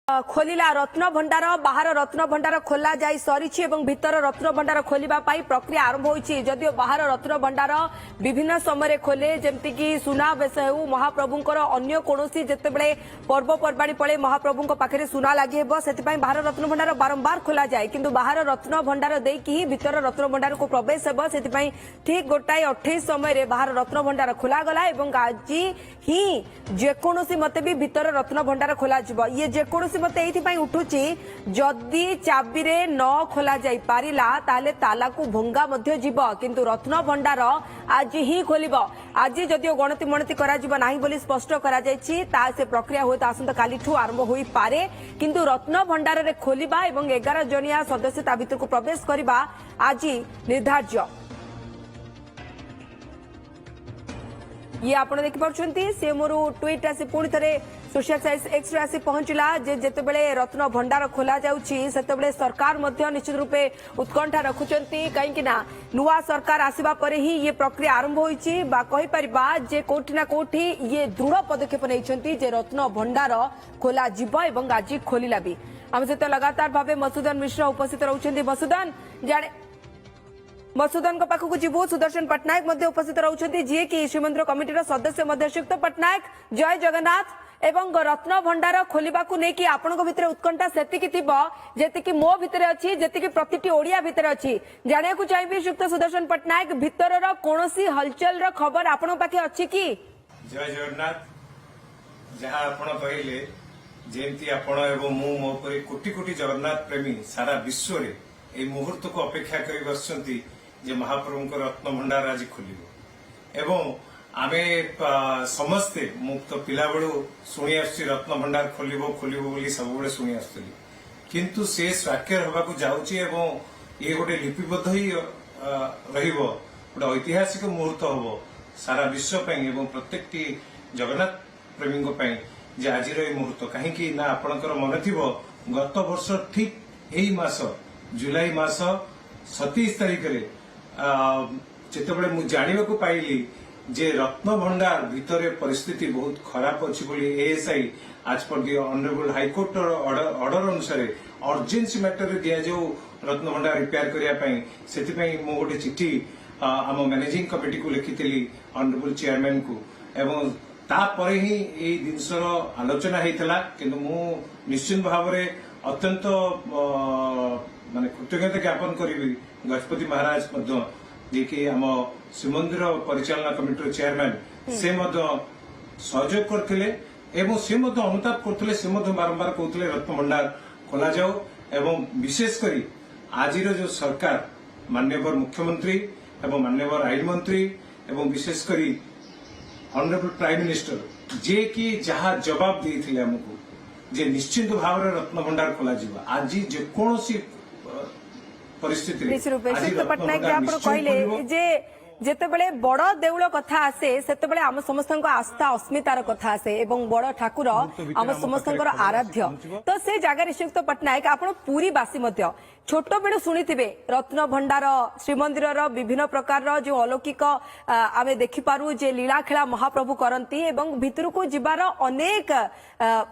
खोलिला रत्न भंडार बाहर रत्न भंडार खोला जाई सरीछि एवं भीतर रत्न भंडार खोलिबा पाई प्रक्रिया आरंभ होईछि। जदियो बाहर रत्न भंडार विभिन्न समय खोले जेमति कि सुना बेस हेउ महाप्रभुंकर अन्य कोनोसी जेतेबेले पर्वपर्वाणी पळे महाप्रभुंक पाखरे सुना लागि हेबो सेति बाहर रत्न भंडार बारंबार खोला जाए किंतु बाहर रत्न भंडार देकी ही भीतर रत्न भंडार को प्रवेश हेबो सेति ठीक गोटाए 28 समय बाहर रत्न भंडार खोला गला एवं आज ही जेकोनोसी मते भी भीतर रत्न भंडार खोला जिवो। ये जेकोनोसी मत ये उठुची जदि चाबी रे न खोला जाई पारिला ताले ताला को भंगा मध्य जीव किंतु रत्न भंडार आज ही खोलिब। आज जदियो गणति मणति करा जीव नाही बोली स्पष्ट करा जायछि ता से प्रक्रिया होत आसंत कालीठू आरंभ होई पारे किंतु रत्न भंडार रे खोलिबा एवं 11 जनिया सदस्य ता भीतर को प्रवेश करबा आज निर्धार्य। ये आपण देखि पाछंती से मोर ट्वीट आसी पुणी थरे सोशल साइट एक्स रे आसी पहुंचला जे जेतेबेले रत्न भंडार खोला जाउछि सेतेबेले सरकार मध्य निश्चित रूपे उत्कंठा रखुचंती काहेकि ना नुवा सरकार आसीबा परे ही ये प्रक्रिया आरंभ होईछि बा कहि परिबा जे कोठी ना कोठी ये दृढ़ पदक्षेप नैछंती जे रत्न भंडार खोला जिवो एवं आज खोलिला भी। हम सहित लगातार भावे मसूदन मिश्र उपस्थित रहउछंती। मसूदन को पाखक जीवु सुदर्शन पटनायक मध्य उपस्थित रहउछंती जी कि श्रीमंदिर कमिटीर सदस्य मध्ययुक्त पटनायक जय जगन्नाथ एवं रत्न भंडार खोलिबा को नेकी आपनक भितर उत्कंठा सेतिकी थिबो जेतिकी मो भितर अछि जेतिकी प्रतिटी ओडिया भितर अछि। जानिया को चाहिबे युक्त सुदर्शन पटनायक भितरर कोनोसी हलचल र खबर आपन पाखे अछि की? जय जगन्नाथ जहां आपण कहिले जेंती आपण एवं मो परि कोटी कोटी जगन्नाथ प्रेमी सारा विश्व रे ए मुहूर्त को अपेक्षा करि बसंती जे महाप्रभुंक रत्न भंडार आज खोलिबो एवं आमे समस्ते मुक्त पिला बेलू शुणी आसुची रत्न भंडार खोलिबो खोलिबो बोली सब बेले शुणी आसुली किंतु से स्वाक्षर होबाकू जाउची एवं ये गोटे लिपिबद्ध ही रहिबो गोटे ऐतिहासिक मुहूर्त होबो सारा विश्व पई एवं प्रत्येकटी जगन्नाथ प्रेमी को पई जे आजिर ए मुहूर्त कहीं ना आपणकर मन थिबो गत वर्ष ठीक एही मास जुलाई मास 27 तारिख रे जेतेबेले मु जानिबा को पाइली जे रत्न भंडार भितर परिस्थिति बहुत खराब अच्छी बोली एएसआई आज पर दी ऑनरेबल हाईकोर्ट ऑर्डर अनुसार अर्जेन्सी मैटर दिया जो रत्न भंडार रिपेयर करने से मु गोटे चिठी आम मैनेजिंग कमिटी को लिखी ऑनरेबल चेयरमैन को एवं तापर ही ये जिनसर आलोचना होता कि मु निश्चित भाव में अत्यंत माने कृतज्ञता ज्ञापन करी गजपति महाराज जी कि आम श्रीमंदिर परिचालना कमिटी चेयरमैन से सहयोग करते एवं से अनुताप करते से बारंबार कहते रत्न भंडार खोल जाओ एवं विशेषकर आज जो सरकार माननीय मुख्यमंत्री एवं माननीय आईन मंत्री एवं विशेषकर ऑनरेबल प्राइम मिनिस्टर जे कि जहाँ जवाब देते आमको जे निश्चित भाव में रत्न भंडार खोल आज जेकोसी परिस्थिति जेतेबेले बड़ देउल कथा आसे सेतेबेले आम समस्त आस्था अस्मितार कथा आसे एवं बड़ ठाकुर आम समस्त आराध्य तो से जगह श्रीयुक्त पटनायक आपण पूरी बासी मध्य छोट बेलू शुणिथिबे रत्न भंडार श्रीमंदिर विभिन्न प्रकार जो अलौकिक आमे देखिपारू जे लीला खेला महाप्रभु करती एवं भितर को जीवार अनेक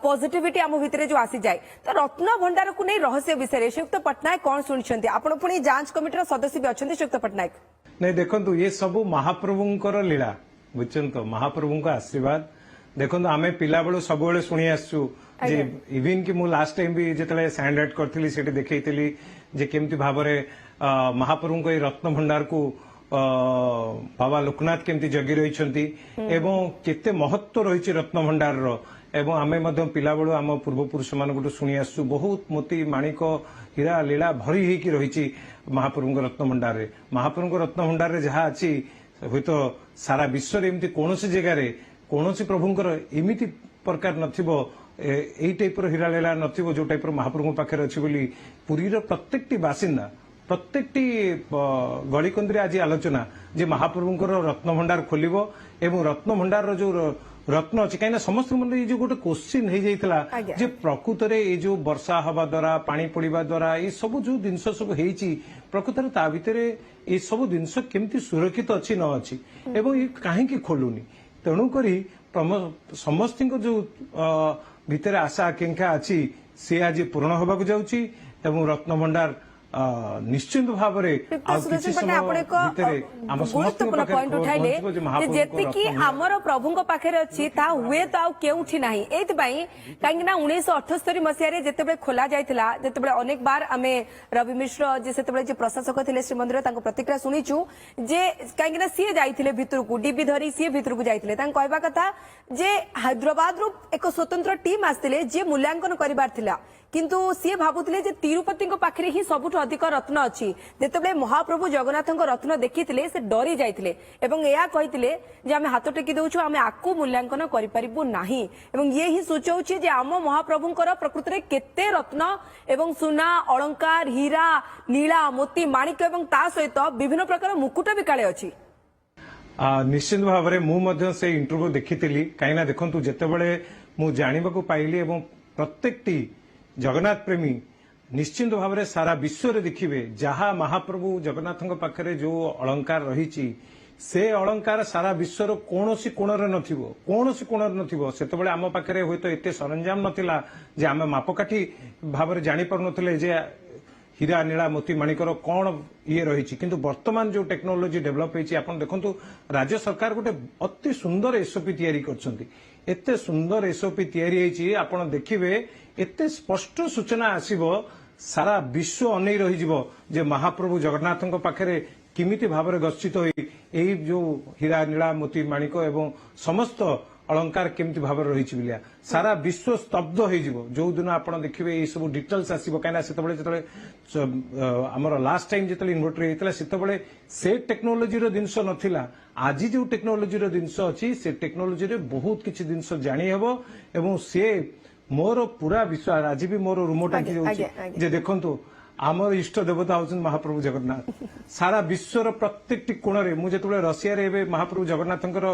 पॉजिटिविटी आम भितर जो आसी जाए तो रत्न भंडार को नहीं रहस्य विषय श्रीयुक्त पटनायक कौन शुणी आपण पुणी जांच कमिटीर सदस्य भी अच्छा श्रीयुक्त पटनायक नहीं देखो ये सब महाप्रभुंकर लीला बुझन तो महाप्रभु आशीर्वाद देखो आमे पिला बेलू सब बेले शुणी आसु इवन कि मु लास्ट टाइम भी जिते सैंड राइट करी से देखी जे केमती भाव महाप्रभु ये रत्न भंडार को बाबा लोकनाथ केमती जगी रही एवं केते महत्व रही रत्न भंडार एवं आमे पिला बेलू आम पूर्वपुरुष मान शुणी आसु बहुत मोती माणिक हीरा लीला भरी होगी रही महाप्रभु रत्न भंडार महाप्रभु रत्न भंडार जहाँ अच्छी हुई तो सारा विश्व एमती कौन जगार कौन प्रभुंर एमती प्रकार नथिबो एई टाइप हीरा लीला नथिबो जो टाइप महाप्रभु पाखे अच्छी बोली पुरी प्रत्येकटी बासिंदा प्रत्येकटी गलिकंदी आज आलोचना जे महाप्रभुंर रत्न भंडार खोलिबो एवं रत्न भंडार जो रत्न अच्छी कहीं समस्त मन ये जो गोटे क्वेश्चन हो जाता जे प्रकृत में ये जो वर्षा हवा द्वारा पानी पड़ा द्वारा ये सब जो जिनस सब प्रकृत में ता भितर ये सब जिनस केमती सुरक्षित अच्छी न अच्छी एवं ये कहीं खोलुनी तेणुक समस्त जो भितर आशा आकांक्षा अच्छी सी आज पूरण होबाकु जाउची एवं रत्न भंडार निश्चित भाव गुरुत्वपूर्ण पॉइंट उठाइले जेतिकी आमर प्रभु पाखे अच्छी हुए तो आउ केउठी नाही एइतबाई काहेकि ना 1978 मसिया जेतेबे खोला जायतिला जेतेबे अनेक बार आमे रवि मिश्र जे सेतेबे जे प्रशासक थिले श्रीमंदिर तांको प्रतिक्रिया सुनिचु जे काहेकि ना सी जाइतिले भितर को डीबी धरी सी भितर को जाइतिले तां कहबा कथा जे हैदराबाद रु एक स्वतंत्र टीम आस्तिले जे मूल्यांकन करिबार थिला किंतु सी भाबुतिले जे तिरुपति पाखे ही सबुठु अधिक रत्न अच्छी जेतेबे महाप्रभु जगन्नाथ रत्न देखिथिले से डरी जाइतिले एवं एया कहितिले जे आमे हाथ टेकी दउछु आमे आकु मूल्यांकन करि परिबु नाही एवं ये ही सूचौछि जे आम महाप्रभुंकर प्रकृति रे केते रत्न एवं सुना अलंकार हीरा नीला मोती माणिक एवं ता सहित विभिन्न प्रकार मुकुट भी काळे अछि। निश्चित भाव में मु से इंटरव्यू देखी कहीं देखु जितेबले मु जानवाक पाइली एवं प्रत्येकटी जगन्नाथ प्रेमी निश्चित भाव में सारा विश्व रे देखिए जहाँ महाप्रभु जगन्नाथ पाखे जो अलंकार रही से अलंकार सारा विश्वर कौन कोणर नथिबो सेतबेले आम पाखे हुए तो एते सरंजाम नथिला जे आम मापकाठी भाव में जानी पारु नथिले जे हीरा नीला मोती माणिकर कौन ये रही किंतु वर्तमान जो टेक्नोलोजी डेभलप होती आपन देखंतु राज्य सरकार गोटे अति सुंदर एसओपी तैयारी करछंती एते सुंदर एसओपी तैयारी होईची आपन देखिबे एते स्पष्ट सूचना आसीबो सारा विश्व अनै रही जिवो जे महाप्रभु जगन्नाथଙ୍କ पाखरे किमिति भाव में गच्छित होई एई जो हीरा नीला मोती माणिक एवं समस्त अलंकार केमती भाव रही बिलिया सारा विश्व स्तब्ध हो जो दिन आप देखिए ये सब डिटेल्स आसो कहीं आमर लास्ट टाइम जो इन्वर्टर होता है से टेक्नोलोजी जिनस नाला आज जो टेक्नोलोजी जिनस अच्छी से टेक्नोलोजी बहुत किसी जिनस जानी हेबो एवं से मोर पूरा विश्वास आज भी मोर रूम टांगी देखु आमर इष्ट देवता होचन महाप्रभु जगन्नाथ सारा विश्वर प्रत्येक कोण में मुझे रशिया रे महाप्रभु जगन्नाथंकर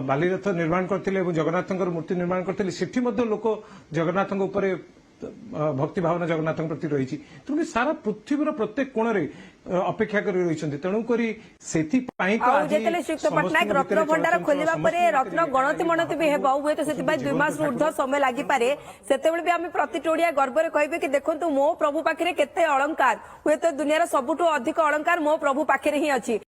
बालीरथ निर्माण करथिले एवं जगन्नाथंकर मूर्ति निर्माण करथिले सेठी मध्ये लोक जगन्नाथंक उपरे भक्ति भावना जगन्नाथ प्रति रही तेणु सारा पृथ्वीर प्रत्येक कोण में अपेक्षा कर रही तेणुक श्रीयुक्त पट्टनायक रत्न भंडार खोलिबा परे रत्न गणति मणति भी हेबो हुए तो सेति 2 मास ऊर्ध्व समय लागि पारे सेतेबेले भी आमे प्रति टोडिया गर्व रे कहबे कि देखंतु मो प्रभु पाखरे केते अलंकार हुए तो दुनिया सबुठु अधिक अलंकार मो प्रभु पाखरे ही अछि।